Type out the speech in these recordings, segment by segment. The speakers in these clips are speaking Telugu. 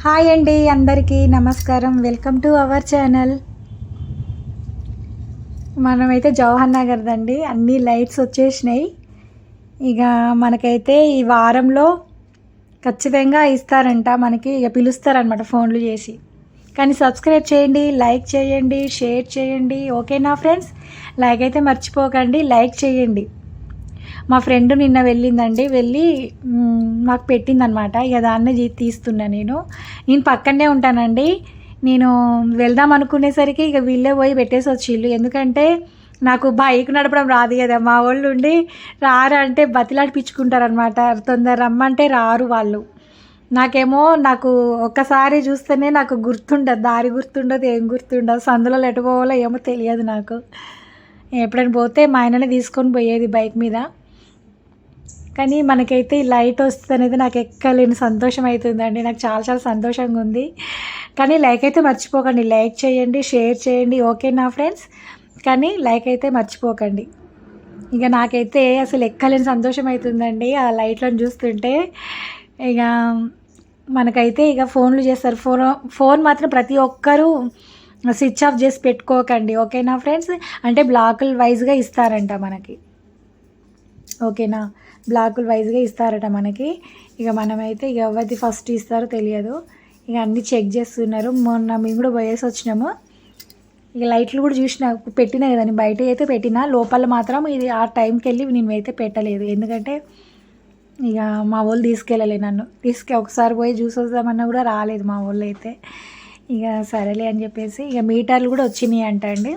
హాయ్ అండి, అందరికీ నమస్కారం. Welcome to our channel. మనమైతే జవహర్ నగర్ దండి, అన్ని లైట్స్ వచ్చేసినాయి. ఇక మనకైతే ఈ వారంలో ఖచ్చితంగా ఇస్తారంట, మనకి ఇక పిలుస్తారనమాట ఫోన్లు చేసి. కానీ సబ్స్క్రైబ్ చేయండి, లైక్ చేయండి, షేర్ చేయండి. ఓకేనా ఫ్రెండ్స్? లైక్ అయితే మర్చిపోకండి, లైక్ చేయండి. మా ఫ్రెండ్ నిన్న వెళ్ళిందండి, వెళ్ళి మాకు పెట్టిందనమాట. ఇక దాన్నే తీస్తున్నా. నేను పక్కనే ఉంటానండి. నేను వెళ్దాం అనుకునేసరికి ఇక వీళ్ళే పోయి పెట్టేసి వచ్చిళ్ళు. ఎందుకంటే నాకు బైక్ నడపడం రాదు కదా. మా వాళ్ళు ఉండి రారు అంటే బతిలాడిపించుకుంటారనమాట. తొందర రమ్మంటే రారు వాళ్ళు. నాకు ఒక్కసారి చూస్తేనే నాకు గుర్తుండదు, దారి గుర్తుండదు, ఏం గుర్తుండదు. సందులో ఎటుపోవాలో ఏమో తెలియదు నాకు. ఎప్పుడైనా పోతే మా ఆయననే తీసుకొని పోయేది బైక్ మీద. కానీ మనకైతే ఈ లైట్ వస్తుంది అనేది నాకు ఎక్కలేని సంతోషం అవుతుందండి. నాకు చాలా చాలా సంతోషంగా ఉంది. కానీ లైక్ అయితే మర్చిపోకండి, లైక్ చేయండి, షేర్ చేయండి. ఓకేనా ఫ్రెండ్స్? కానీ లైక్ అయితే మర్చిపోకండి. ఇక నాకైతే అసలు ఎక్కలేని సంతోషం అవుతుందండి ఆ లైట్లను చూస్తుంటే. ఇక మనకైతే ఇక ఫోన్లు చేస్తారు. ఫోన్ మాత్రం ప్రతి ఒక్కరూ స్విచ్ ఆఫ్ చేసి పెట్టుకోకండి. ఓకేనా ఫ్రెండ్స్? అంటే బ్లాకుల వైజ్గా ఇస్తారంట మనకి. ఓకేనా? బ్లాకుల వైజ్గా ఇస్తారట మనకి. ఇక మనమైతే ఇక ఎవరిది ఫస్ట్ ఇస్తారో తెలియదు. ఇక అన్నీ చెక్ చేస్తున్నారు. మొన్న మేము కూడా పోయేసి వచ్చినాము. ఇక లైట్లు కూడా పెట్టినా కదండి, బయట అయితే పెట్టినా, లోపల మాత్రం ఇది ఆ టైంకి వెళ్ళి నేను అయితే పెట్టలేదు. ఎందుకంటే ఇక మా వాళ్ళు తీసుకెళ్ళలే నన్ను. ఒకసారి పోయి చూసి వద్దామన్నా కూడా రాలేదు మా వాళ్ళు అయితే. ఇక సరేలే అని చెప్పేసి ఇక మీటర్లు కూడా వచ్చినాయి అంట అండి.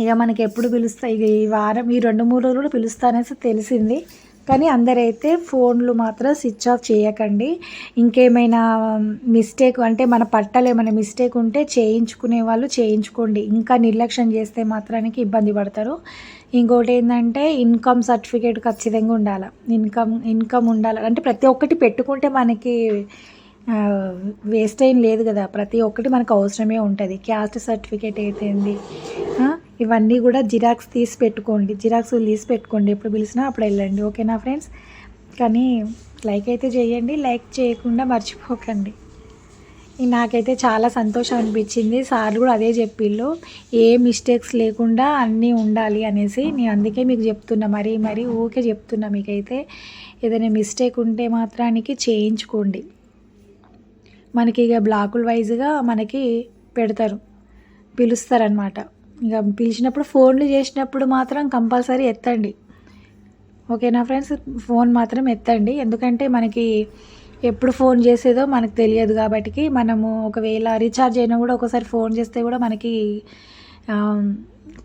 ఇక మనకి ఎప్పుడు పిలుస్తాయి, ఇక ఈ వారం ఈ 2-3 రోజులు కూడా పిలుస్తా అనేసి తెలిసింది. కానీ అందరైతే ఫోన్లు మాత్రం స్విచ్ ఆఫ్ చేయకండి. ఇంకేమైనా మిస్టేక్ అంటే మన పట్టాలు ఏమైనా మిస్టేక్ ఉంటే చేయించుకునే వాళ్ళు చేయించుకోండి. ఇంకా నిర్లక్ష్యం చేస్తే మాత్రానికి ఇబ్బంది పడతారు. ఇంకోటి ఏంటంటే ఇన్కమ్ సర్టిఫికేట్ ఖచ్చితంగా ఉండాలి. ఇన్కమ్ ఉండాలి అంటే ప్రతి ఒక్కటి పెట్టుకుంటే మనకి వేస్ట్ ఏం లేదు కదా. ప్రతి ఒక్కటి మనకు అవసరమే ఉంటుంది. క్యాస్ట్ సర్టిఫికేట్ అయితేంది, ఇవన్నీ కూడా జిరాక్స్ తీసి పెట్టుకోండి. ఎప్పుడు పిలిచినా అప్పుడు వెళ్ళండి. ఓకేనా ఫ్రెండ్స్? కానీ లైక్ అయితే చేయండి, లైక్ చేయకుండా మర్చిపోకండి. నాకైతే చాలా సంతోషం అనిపించింది. సార్లు కూడా అదే చెప్పిళ్ళు, ఏ మిస్టేక్స్ లేకుండా అన్నీ ఉండాలి అనేసి. నేను అందుకే మీకు చెప్తున్నా, మరీ ఊకే చెప్తున్నా. మీకైతే ఏదైనా మిస్టేక్ ఉంటే మాత్రానికి చేయించుకోండి. మనకి ఇక బ్లాకుల వైజ్గా మనకి పిలుస్తారనమాట. ఇక పిలిచినప్పుడు ఫోన్లు చేసినప్పుడు మాత్రం కంపల్సరీ ఎత్తండి. ఓకేనా ఫ్రెండ్స్? ఫోన్ మాత్రం ఎత్తండి. ఎందుకంటే మనకి ఎప్పుడు ఫోన్ చేసేదో మనకు తెలియదు కాబట్టి, మనము ఒకవేళ రీఛార్జ్ అయినా కూడా ఒకసారి ఫోన్ చేస్తే కూడా మనకి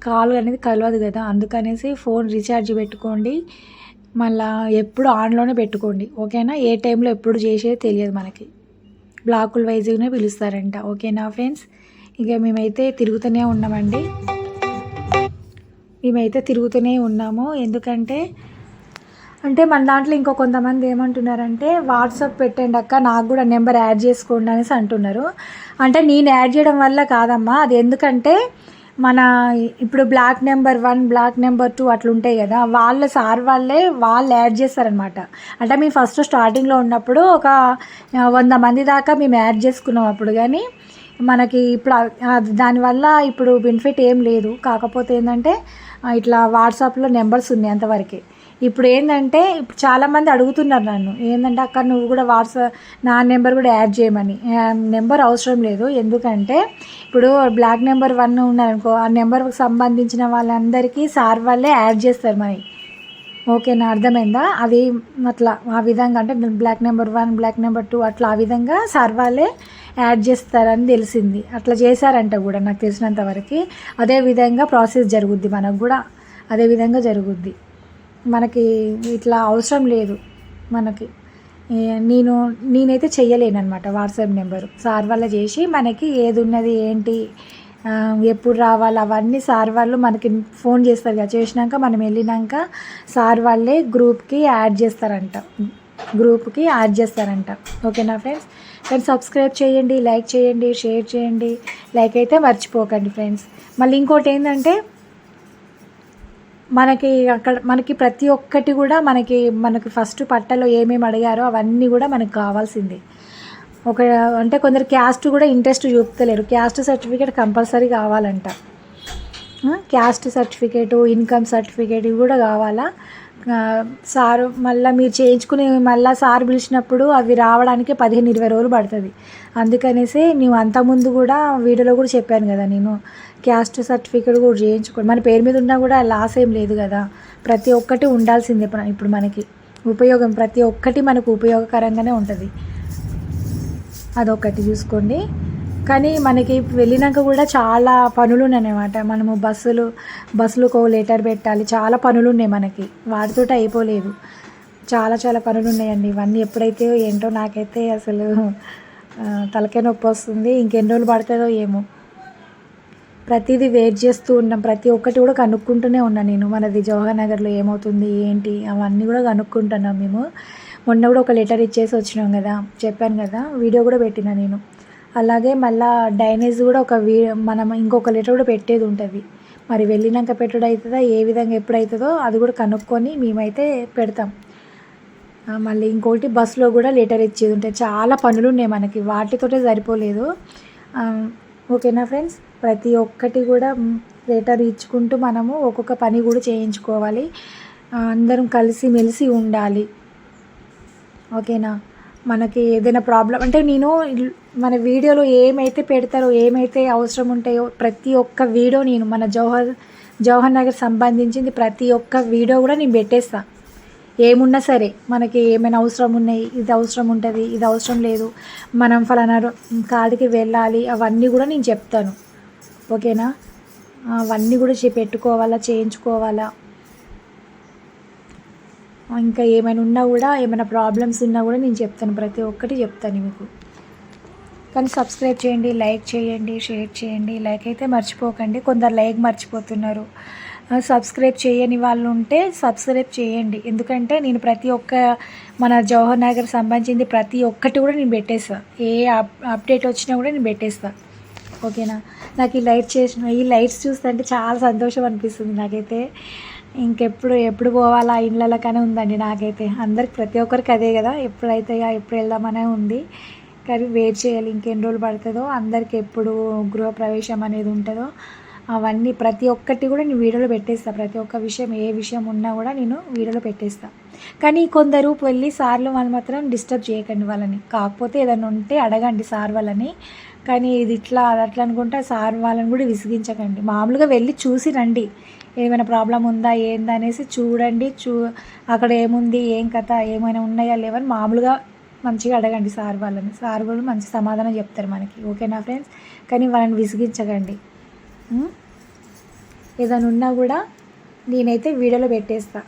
కాల్ అనేది కలవదు కదా. అందుకనేసి ఫోన్ రీఛార్జ్ పెట్టుకోండి. మళ్ళీ ఎప్పుడు ఆన్లోనే పెట్టుకోండి. ఓకేనా? ఏ టైంలో ఎప్పుడు చేసేది తెలియదు మనకి. బ్లాకుల వైజ్గానే పిలుస్తారంట. ఓకేనా ఫ్రెండ్స్? ఇక మేమైతే తిరుగుతూనే ఉన్నాము. ఎందుకంటే మన దాంట్లో ఇంకో కొంతమంది ఏమంటున్నారంటే, వాట్సాప్ పెట్టండి అక్క, నాకు కూడా నెంబర్ యాడ్ చేసుకోండి అనేసి అంటున్నారు. అంటే నేను యాడ్ చేయడం వల్ల కాదమ్మా, అది ఎందుకంటే మన ఇప్పుడు బ్లాక్ నెంబర్ 1, బ్లాక్ నెంబర్ 2 అట్లా ఉంటాయి కదా, వాళ్ళు యాడ్ చేస్తారనమాట. అంటే మేము ఫస్ట్ స్టార్టింగ్లో ఉన్నప్పుడు ఒక 100 మంది దాకా మేము యాడ్ చేసుకున్నాం అప్పుడు. కానీ మనకి ఇప్పుడు దానివల్ల ఇప్పుడు బెనిఫిట్ ఏం లేదు. కాకపోతే ఏంటంటే ఇట్లా వాట్సాప్లో నెంబర్స్ ఉన్నాయి అంతవరకే. ఇప్పుడు ఏంటంటే చాలామంది అడుగుతున్నారు నన్ను, ఏంటంటే అక్క నువ్వు కూడా నా నెంబర్ కూడా యాడ్ చేయమని. నెంబర్ అవసరం లేదు. ఎందుకంటే ఇప్పుడు బ్లాక్ నెంబర్ 1 ఉన్నారనుకో, ఆ నెంబర్కి సంబంధించిన వాళ్ళందరికీ సార్ వాళ్ళే యాడ్ చేస్తారు మరి. ఓకేనా? అర్థమైందా? అది అట్లా ఆ విధంగా, అంటే బ్లాక్ నెంబర్ 1, బ్లాక్ నెంబర్ 2 అట్లా ఆ విధంగా సార్ వాళ్ళే యాడ్ చేస్తారని తెలిసింది. అట్లా చేశారంట కూడా నాకు తెలిసినంతవరకు. అదేవిధంగా ప్రాసెస్ జరుగుద్ది, మనకు కూడా అదే విధంగా జరుగుద్ది. మనకి ఇట్లా అవసరం లేదు. మనకి నేనైతే చెయ్యలేనమాట. వాట్సాప్ నెంబరు సార్ వల్ల చేసి మనకి ఏది ఉన్నది ఏంటి ఎప్పుడు రావాలి అవన్నీ సార్ వాళ్ళు మనకి ఫోన్ చేస్తారు కదా. చేసినాక మనం వెళ్ళినాక సార్ వాళ్ళే గ్రూప్కి యాడ్ చేస్తారంట. ఓకేనా ఫ్రెండ్స్? కానీ సబ్స్క్రైబ్ చేయండి, లైక్ చేయండి, షేర్ చేయండి. లైక్ అయితే మర్చిపోకండి ఫ్రెండ్స్. మళ్ళీ ఇంకోటి ఏంటంటే మనకి ప్రతి ఒక్కటి కూడా మనకి ఫస్ట్ పట్టలో ఏమేమి అడిగారో అవన్నీ కూడా మనకు కావాల్సిందే. ఒక అంటే కొందరు క్యాస్ట్ కూడా ఇంట్రెస్ట్ చూపుతలేరు. క్యాస్ట్ సర్టిఫికేట్ కంపల్సరీ కావాలంట. క్యాస్ట్ సర్టిఫికేటు, ఇన్కమ్ సర్టిఫికేట్ ఇవి కూడా కావాలా. సారు మళ్ళీ మీరు చేయించుకుని మళ్ళీ సార్ పిలిచినప్పుడు అవి రావడానికి 15-20 రోజులు పడుతుంది. అందుకనేసి నువ్వు అంతకుముందు కూడా వీడియోలో కూడా చెప్పాను కదా, నేను క్యాస్ట్ సర్టిఫికేట్ కూడా చేయించుకోండి. మన పేరు మీద ఉన్నా కూడా లాస్ ఏం లేదు కదా. ప్రతి ఒక్కటి ఉండాల్సిందే. ఇప్పుడు మనకి ఉపయోగం ప్రతి ఒక్కటి మనకు ఉపయోగకరంగానే ఉంటుంది. అదొకటి చూసుకోండి. కానీ మనకి వెళ్ళినాక కూడా చాలా పనులు ఉన్నాయన్నమాట. మనము బస్సులకు లెటర్ పెట్టాలి, చాలా పనులు ఉన్నాయి మనకి. వాటితో అయిపోలేదు, చాలా చాలా పనులు ఉన్నాయండి. ఇవన్నీ ఎప్పుడైతే ఏంటో నాకైతే అసలు తలకాయ నొప్పి వస్తుంది. ఇంకెన్ని రోజులు పడుతుందో ఏమో. ప్రతిదీ వెయిట్ చేస్తూ ఉన్నాం. ప్రతి ఒక్కటి కూడా కనుక్కుంటూనే ఉన్నాను నేను. మనది జవహర్ నగర్లో ఏమవుతుంది ఏంటి అవన్నీ కూడా కనుక్కుంటున్నాం మేము. మొన్న కూడా ఒక లెటర్ ఇచ్చేసి వచ్చినాం కదా, చెప్పాను కదా, వీడియో కూడా పెట్టిన నేను. అలాగే మళ్ళీ డ్రైనేజ్ కూడా మనం ఇంకొక లెటర్ కూడా పెట్టేది ఉంటుంది. మరి వెళ్ళినాక పెట్టుడు అవుతుందా, ఏ విధంగా ఎప్పుడు అవుతుందో అది కూడా కనుక్కొని మేమైతే పెడతాం. మళ్ళీ ఇంకోటి బస్సులో కూడా లెటర్ ఇచ్చేది ఉంటాయి. చాలా పనులు ఉన్నాయి మనకి, వాటితోటే సరిపోలేదు. ఓకేనా ఫ్రెండ్స్, ప్రతి ఒక్కటి కూడా లెటర్ ఇచ్చుకుంటూ మనము ఒక్కొక్క పని కూడా చేయించుకోవాలి. అందరం కలిసి మెలిసి ఉండాలి. ఓకేనా. మనకి ఏదైనా ప్రాబ్లం అంటే నేను మన వీడియోలో ఏమైతే పెడతారో, ఏమైతే అవసరం ఉంటాయో ప్రతి ఒక్క వీడియో నేను మన జవహర్ నగర్ సంబంధించింది ప్రతి ఒక్క వీడియో కూడా నేను పెట్టేస్తాను. ఏమున్నా సరే, మనకి ఏమైనా అవసరం ఉన్నాయి, ఇది అవసరం ఉంటుంది, ఇది అవసరం లేదు, మనం ఫలానా కాడికి వెళ్ళాలి, అవన్నీ కూడా నేను చెప్తాను. ఓకేనా. అవన్నీ కూడా పెట్టుకోవాలా, చేయించుకోవాలా. ఇంకా ఏమైనా ఉన్నా కూడా, ఏమైనా ప్రాబ్లమ్స్ ఉన్నా కూడా నేను చెప్తాను. ప్రతి ఒక్కటి చెప్తాను మీకు. కానీ సబ్స్క్రైబ్ చేయండి, లైక్ చేయండి, షేర్ చేయండి. లైక్ అయితే మర్చిపోకండి. కొందరు లైక్ మర్చిపోతున్నారు. సబ్స్క్రైబ్ చేయని వాళ్ళు ఉంటే సబ్స్క్రైబ్ చేయండి. ఎందుకంటే నేను ప్రతి ఒక్క మన జవహర్ నగర్ సంబంధించింది ప్రతి ఒక్కటి కూడా నేను పెట్టేస్తాను. ఏ అప్డేట్ వచ్చినా కూడా నేను పెట్టేస్తాను. ఓకేనా. నాకు ఈ లైట్స్ చూస్తుంటే చాలా సంతోషం అనిపిస్తుంది నాకైతే. ఎప్పుడు పోవాలా ఇళ్ళకనే ఉందండి నాకైతే. అందరికి ప్రతి ఒక్కరికి అదే కదా, ఎప్పుడు వెళ్దామనే ఉంది. కానీ వెయిట్ చేయాలి, ఇంకెన్ని రోజులు పడుతుందో. అందరికి ఎప్పుడు గృహప్రవేశం అనేది ఉంటుందో అవన్నీ ప్రతి ఒక్కటి కూడా నేను వీడియోలో పెట్టేస్తాను. ప్రతి ఒక్క విషయం, ఏ విషయం ఉన్నా కూడా నేను వీడియోలో పెట్టేస్తాను. కానీ కొందరు వెళ్ళి సార్లు వాళ్ళు మాత్రం డిస్టర్బ్ చేయకండి వాళ్ళని. కాకపోతే ఏదైనా ఉంటే అడగండి సార్ వాళ్ళని. కానీ ఇది ఇట్లా అట్లా అనుకుంటే సార్ వాళ్ళని కూడా విసిగించకండి. మామూలుగా వెళ్ళి చూసి రండి, ఏమైనా ప్రాబ్లం ఉందా ఏందా అనేసి చూడండి. అక్కడ ఏముంది, ఏం కథ, ఏమైనా ఉన్నాయా లేవని మామూలుగా మంచిగా అడగండి సార్ వాళ్ళని. సార్ వాళ్ళు మంచి సమాధానం చెప్తారు మనకి. ఓకేనా ఫ్రెండ్స్. కానీ వాళ్ళని విసిగించకండి. ఏదైనా ఉన్నా కూడా నేనైతే వీడియోలో పెట్టేస్తా.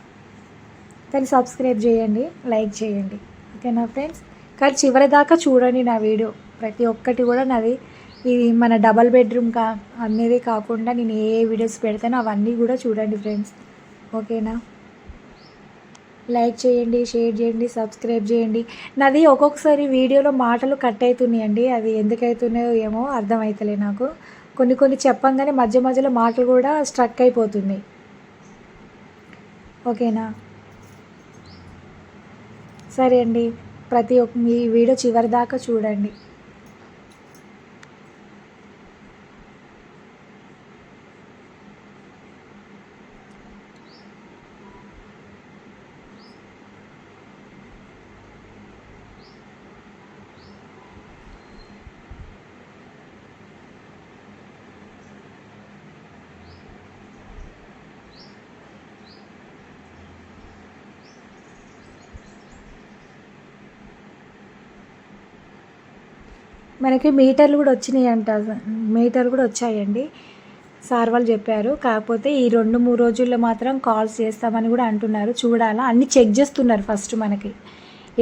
కానీ సబ్స్క్రైబ్ చేయండి, లైక్ చేయండి. ఓకేనా ఫ్రెండ్స్. కానీ చివరి దాకా చూడండి నా వీడియో. ప్రతి ఒక్కటి కూడా నాది ఇది మన డబల్ బెడ్రూమ్ అనేది కాకుండా నేను ఏ వీడియోస్ పెడతానో అవన్నీ కూడా చూడండి ఫ్రెండ్స్. ఓకేనా. లైక్ చేయండి, షేర్ చేయండి, సబ్స్క్రైబ్ చేయండి. నాది ఒక్కొక్కసారి వీడియోలో మాటలు కట్ అవుతున్నాయండి. అది ఎందుకు అవుతున్నాయో ఏమో అర్థమవుతలే నాకు. కొన్ని చెప్పంగానే మధ్యలో మాటలు కూడా స్ట్రక్ అయిపోతున్నాయి. ఓకేనా. సరే అండి, మీ వీడియో చివరి దాకా చూడండి. మనకి మీటర్లు కూడా వచ్చినాయంట. మీటర్లు కూడా వచ్చాయండి, సార్ వాళ్ళు చెప్పారు. కాకపోతే ఈ 2-3 రోజుల్లో మాత్రం కాల్స్ చేస్తామని కూడా అంటున్నారు. చూడాలా, అన్నీ చెక్ చేస్తున్నారు ఫస్ట్. మనకి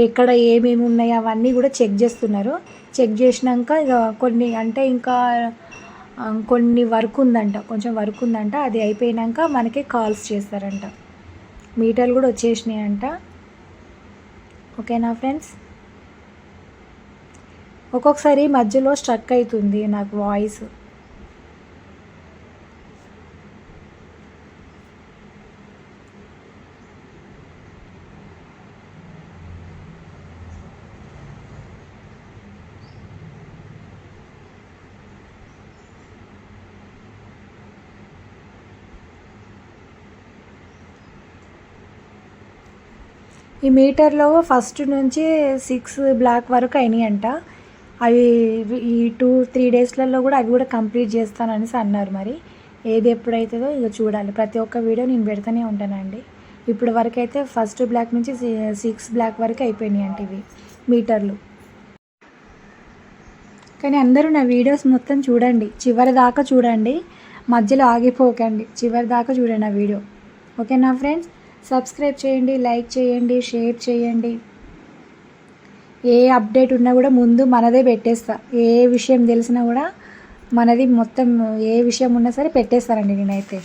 ఎక్కడ ఏమేమి ఉన్నాయో అవన్నీ కూడా చెక్ చేస్తున్నారు. చెక్ చేసినాక ఇక కొన్ని వర్క్ ఉందంట, కొంచెం వర్క్ ఉందంట. అది అయిపోయినాక మనకి కాల్స్ చేస్తారంట. మీటర్లు కూడా వచ్చేసినాయంట. ఓకేనా ఫ్రెండ్స్. ఒక్కొక్కసారి మధ్యలో స్ట్రక్ అవుతుంది నాకు వాయిస్. ఈ మీటర్లో ఫస్ట్ నుంచి 6 బ్లాక్ వరకు అయినాయంట. అవి ఈ 2-3 డేస్లలో కూడా అవి కూడా కంప్లీట్ చేస్తాననేసి అన్నారు. మరి ఏది ఎప్పుడైతుందో ఇక చూడాలి. ప్రతి ఒక్క వీడియో నేను పెడుతూనే ఉంటానండి. ఇప్పుడు వరకు అయితే ఫస్ట్ బ్లాక్ నుంచి 6 బ్లాక్ వరకు అయిపోయినాయి అంటే ఇవి మీటర్లు. కానీ అందరూ నా వీడియోస్ మొత్తం చూడండి, చివరి దాకా చూడండి, మధ్యలో ఆగిపోకండి, చివరి దాకా చూడండి ఆ వీడియో. ఓకేనా ఫ్రెండ్స్? సబ్స్క్రైబ్ చేయండి, లైక్ చేయండి, షేర్ చేయండి. ఏ అప్డేట్ ఉన్నా కూడా ముందు మనదే పెట్టేస్తా. ఏ విషయం తెలిసినా కూడా మనది మొత్తం, ఏ విషయం ఉన్నా సరే పెట్టేస్తానండి నేనైతే.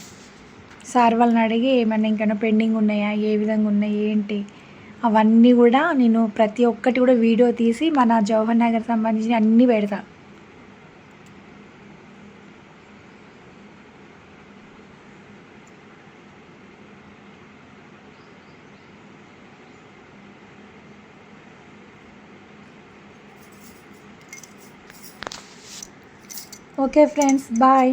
సార్ వాళ్ళని అడిగి ఏమన్నా ఇంకైనా పెండింగ్ ఉన్నాయా, ఏ విధంగా ఉన్నాయి ఏంటి అవన్నీ కూడా నేను ప్రతి ఒక్కటి కూడా వీడియో తీసి మన జవహర్ నగర్ సంబంధించి అన్నీ పెడతా. Okay friends, bye.